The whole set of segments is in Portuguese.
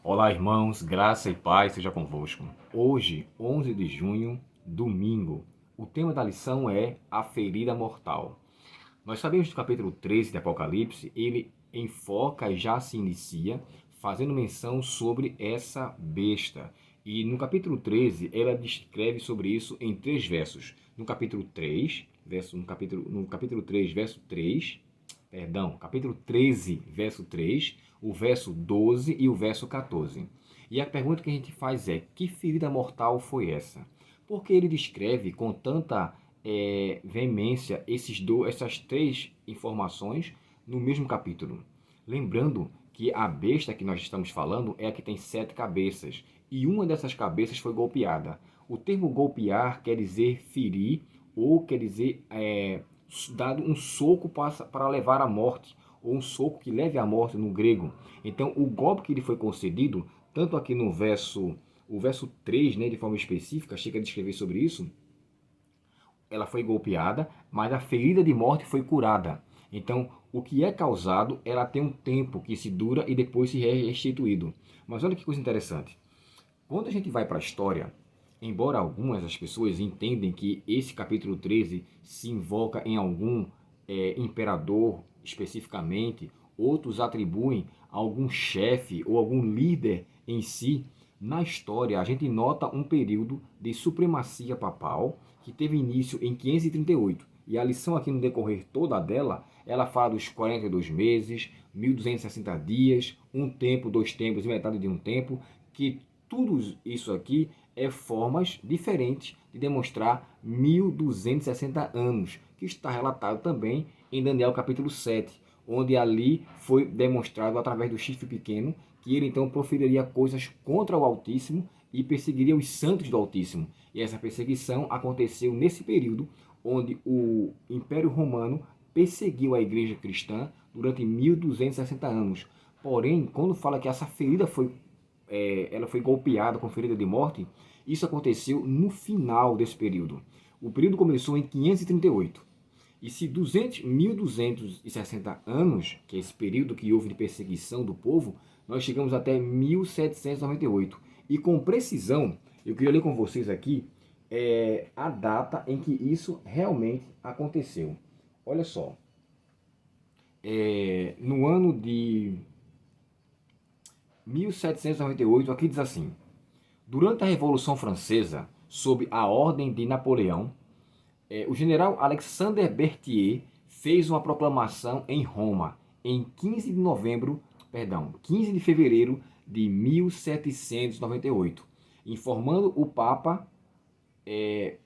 Olá, irmãos, graça e paz seja convosco. Hoje, 11 de junho, domingo, o tema da lição é a ferida mortal. Nós sabemos que o capítulo 13 de Apocalipse, ele enfoca e já se inicia fazendo menção sobre essa besta. E no capítulo 13, ela descreve sobre isso em três versos. No capítulo 3, no capítulo 3, verso 3, capítulo 13, verso 3, o verso 12 e o verso 14. E a pergunta que a gente faz é: que ferida mortal foi essa? Porque ele descreve com tanta veemência essas três informações no mesmo capítulo. Lembrando que a besta que nós estamos falando é a que tem 7 cabeças, e uma dessas cabeças foi golpeada. O termo golpear quer dizer ferir, ou quer dizer dado um soco para levar à morte, ou um soco que leve à morte no grego. Então, o golpe que lhe foi concedido, tanto aqui no o verso 3, né, de forma específica, chega a descrever sobre isso, ela foi golpeada, mas a ferida de morte foi curada. Então, o que é causado, ela tem um tempo que se dura e depois se é restituído. Mas olha que coisa interessante. Quando a gente vai para a história, embora algumas das pessoas entendem que esse capítulo 13 se invoca em algum imperador especificamente, outros atribuem a algum chefe ou algum líder em si. Na história, a gente nota um período de supremacia papal que teve início em 538. E a lição aqui no decorrer toda dela, ela fala dos 42 meses, 1260 dias, um tempo, dois tempos e metade de um tempo, que tudo isso aqui é formas diferentes de demonstrar 1260 anos, que está relatado também em Daniel capítulo 7, onde ali foi demonstrado através do chifre pequeno que ele então proferiria coisas contra o Altíssimo e perseguiria os santos do Altíssimo. E essa perseguição aconteceu nesse período onde o Império Romano perseguiu a igreja cristã durante 1260 anos. Porém, quando fala que essa ferida ela foi golpeada com ferida de morte, isso aconteceu no final desse período. O período começou em 538. E se 1260 anos, que é esse período que houve de perseguição do povo, nós chegamos até 1798. E com precisão, eu queria ler com vocês aqui a data em que isso realmente aconteceu. Olha só, no ano de 1798, aqui diz assim: durante a Revolução Francesa, sob a ordem de Napoleão, o general Alexandre Berthier fez uma proclamação em Roma em 15 de fevereiro de 1798, informando o Papa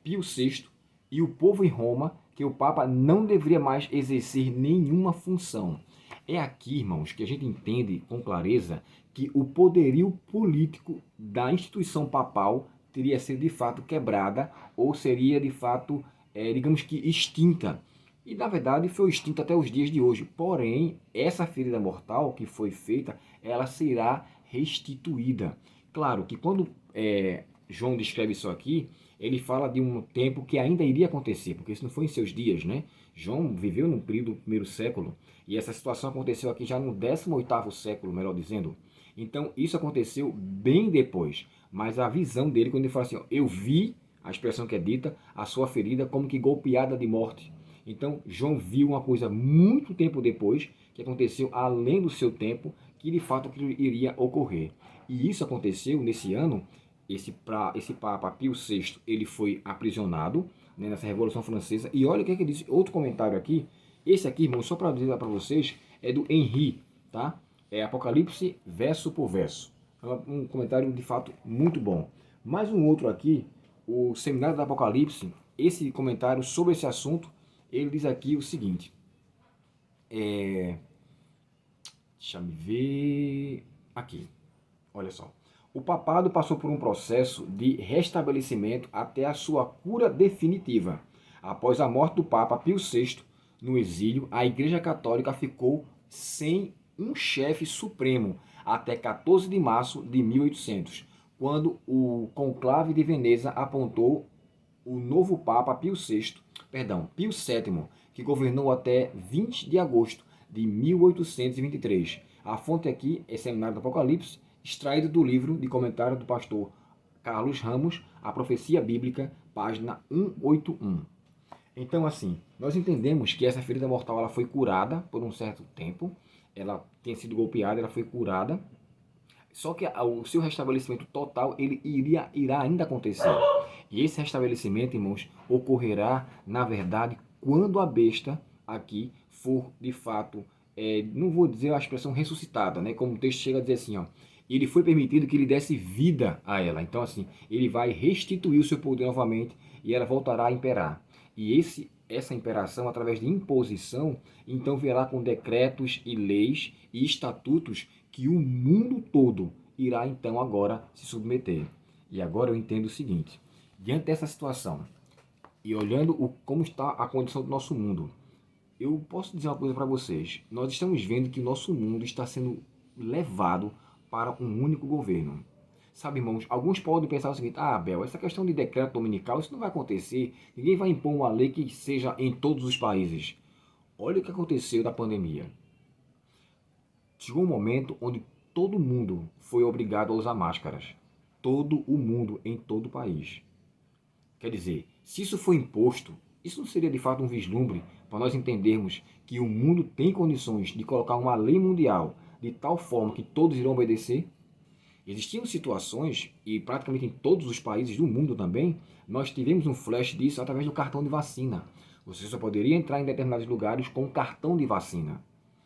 Pio VI e o povo em Roma que o Papa não deveria mais exercer nenhuma função. É aqui, irmãos, que a gente entende com clareza que o poderio político da instituição papal teria sido de fato quebrada ou seria de fato, digamos que, extinta. E na verdade foi extinta até os dias de hoje. Porém, essa ferida mortal que foi feita, ela será restituída. Claro que quando João descreve isso aqui, ele fala de um tempo que ainda iria acontecer, porque isso não foi em seus dias, né? João viveu no período do primeiro século, e essa situação aconteceu aqui já no 18º século, melhor dizendo. Então, isso aconteceu bem depois. Mas a visão dele, quando ele fala assim, ó, eu vi, a expressão que é dita, a sua ferida como que golpeada de morte. Então, João viu uma coisa muito tempo depois, que aconteceu além do seu tempo, que de fato iria ocorrer. E isso aconteceu nesse ano. Esse Papa Pio VI, ele foi aprisionado, né, nessa Revolução Francesa. E olha o que ele diz, outro comentário aqui. Esse aqui, irmão, só para dizer para vocês, é do Henri, tá? É Apocalipse verso por verso. É um comentário de fato muito bom. Mais um outro aqui, o Seminário do Apocalipse, esse comentário sobre esse assunto, ele diz aqui o seguinte. Deixa eu ver. Aqui. Olha só. O papado passou por um processo de restabelecimento até a sua cura definitiva. Após a morte do Papa Pio VI, no exílio, a Igreja Católica ficou sem um chefe supremo até 14 de março de 1800, quando o conclave de Veneza apontou o novo Papa Pio VII, que governou até 20 de agosto de 1823. A fonte aqui é Seminário do Apocalipse, extraído do livro de comentário do pastor Carlos Ramos, A Profecia Bíblica, página 181. Então, assim, nós entendemos que essa ferida mortal ela foi curada por um certo tempo, ela tinha sido golpeada, ela foi curada, só que o seu restabelecimento total ele irá ainda acontecer. E esse restabelecimento, irmãos, ocorrerá, na verdade, quando a besta aqui for, de fato, não vou dizer a expressão ressuscitada, né? Como o texto chega a dizer assim, ó, ele foi permitido que ele desse vida a ela. Então, assim, ele vai restituir o seu poder novamente e ela voltará a imperar. E essa imperação, através de imposição, então virá com decretos e leis e estatutos que o mundo todo irá então agora se submeter. E agora eu entendo o seguinte, diante dessa situação e olhando como está a condição do nosso mundo, eu posso dizer uma coisa para vocês, nós estamos vendo que o nosso mundo está sendo levado para um único governo. Sabe, irmãos, alguns podem pensar o seguinte, Abel, essa questão de decreto dominical, isso não vai acontecer, ninguém vai impor uma lei que seja em todos os países. Olha o que aconteceu da pandemia. Chegou um momento onde todo mundo foi obrigado a usar máscaras. Todo o mundo, em todo o país. Quer dizer, se isso foi imposto, isso não seria de fato um vislumbre para nós entendermos que o mundo tem condições de colocar uma lei mundial de tal forma que todos irão obedecer? Existiam situações, e praticamente em todos os países do mundo também, nós tivemos um flash disso através do cartão de vacina. Você só poderia entrar em determinados lugares com cartão de vacina.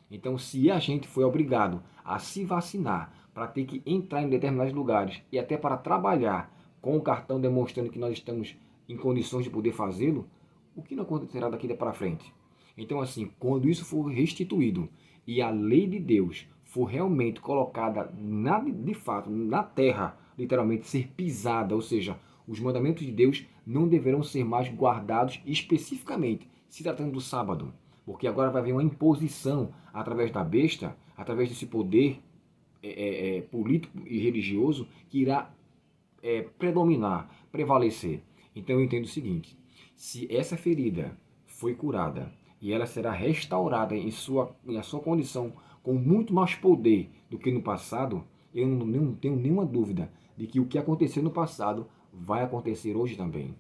Então, se a gente foi obrigado a se vacinar para ter que entrar em determinados lugares e até para trabalhar com o cartão demonstrando que nós estamos em condições de poder fazê-lo, o que não acontecerá daqui para frente? Então, assim, quando isso for restituído e a lei de Deus for realmente colocada de fato na terra, literalmente ser pisada, ou seja, os mandamentos de Deus não deverão ser mais guardados especificamente se tratando do sábado, porque agora vai haver uma imposição através da besta, através desse poder político e religioso que irá predominar, prevalecer. Então eu entendo o seguinte, se essa ferida foi curada e ela será restaurada em a sua condição com muito mais poder do que no passado, eu não tenho nenhuma dúvida de que o que aconteceu no passado vai acontecer hoje também.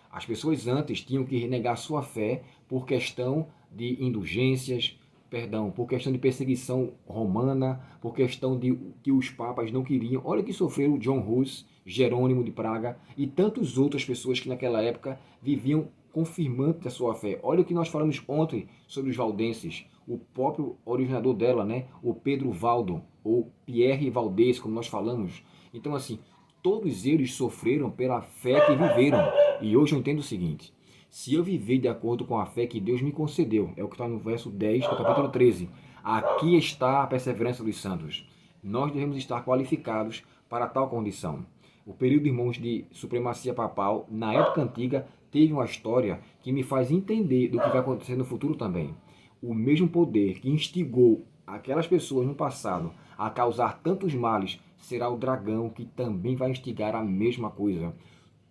As pessoas antes tinham que renegar sua fé por questão de indulgências, perdão, por questão de perseguição romana, por questão de que os papas não queriam. Olha o que sofreu John Hus, Jerônimo de Praga e tantas outras pessoas que naquela época viviam confirmando a sua fé. Olha o que nós falamos ontem sobre os valdenses, o próprio originador dela, né, o Pedro Valdo, ou Pierre Valdez, como nós falamos. Então, assim, todos eles sofreram pela fé que viveram. E hoje eu entendo o seguinte, se eu viver de acordo com a fé que Deus me concedeu, é o que está no verso 10 do capítulo 13, aqui está a perseverança dos santos. Nós devemos estar qualificados para tal condição. O período, irmãos, de supremacia papal, na época antiga, teve uma história que me faz entender do que vai acontecer no futuro também. O mesmo poder que instigou aquelas pessoas no passado a causar tantos males será o dragão que também vai instigar a mesma coisa.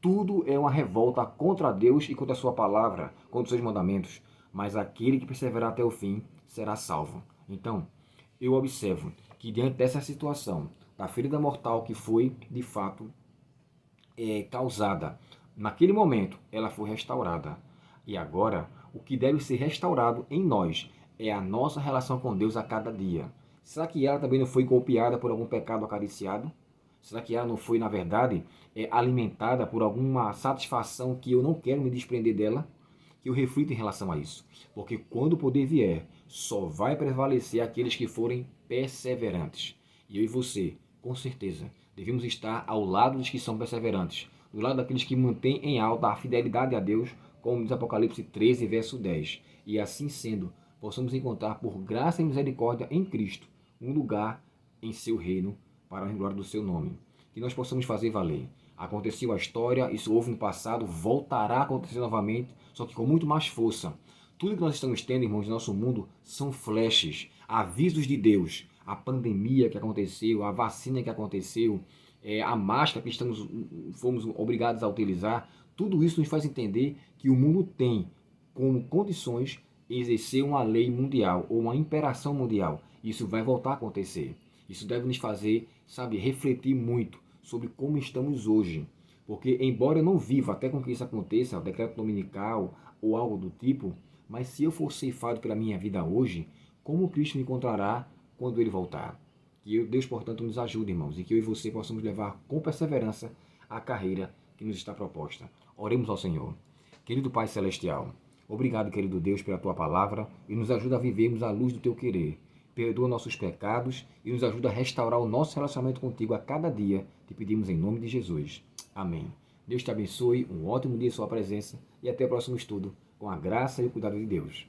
Tudo é uma revolta contra Deus e contra a sua palavra, contra os seus mandamentos. Mas aquele que perseverar até o fim será salvo. Então, eu observo que diante dessa situação, da ferida mortal que foi, de fato, causada, naquele momento, ela foi restaurada. E agora, o que deve ser restaurado em nós é a nossa relação com Deus a cada dia. Será que ela também não foi golpeada por algum pecado acariciado? Será que ela não foi, na verdade, alimentada por alguma satisfação que eu não quero me desprender dela? Que eu reflito em relação a isso. Porque quando o poder vier, só vai prevalecer aqueles que forem perseverantes. E eu e você, com certeza, devemos estar ao lado dos que são perseverantes, do lado daqueles que mantêm em alta a fidelidade a Deus, como diz Apocalipse 13, verso 10. E assim sendo, possamos encontrar por graça e misericórdia em Cristo um lugar em seu reino para a glória do seu nome. Que nós possamos fazer valer. Aconteceu a história, isso houve no passado, voltará a acontecer novamente, só que com muito mais força. Tudo que nós estamos tendo, irmãos, no nosso mundo são flashes, avisos de Deus. A pandemia que aconteceu, a vacina que aconteceu, a máscara que fomos obrigados a utilizar, tudo isso nos faz entender que o mundo tem como condições exercer uma lei mundial ou uma imperação mundial. Isso vai voltar a acontecer. Isso deve nos fazer, refletir muito sobre como estamos hoje. Porque, embora eu não viva até com que isso aconteça, o decreto dominical ou algo do tipo, mas se eu for ceifado pela minha vida hoje, como Cristo me encontrará quando Ele voltar? Que Deus, portanto, nos ajude, irmãos, e que eu e você possamos levar com perseverança a carreira que nos está proposta. Oremos ao Senhor. Querido Pai Celestial, obrigado, querido Deus, pela Tua palavra e nos ajuda a vivermos à luz do Teu querer. Perdoa nossos pecados e nos ajuda a restaurar o nosso relacionamento contigo a cada dia. Te pedimos em nome de Jesus. Amém. Deus te abençoe, um ótimo dia em sua presença e até o próximo estudo, com a graça e o cuidado de Deus.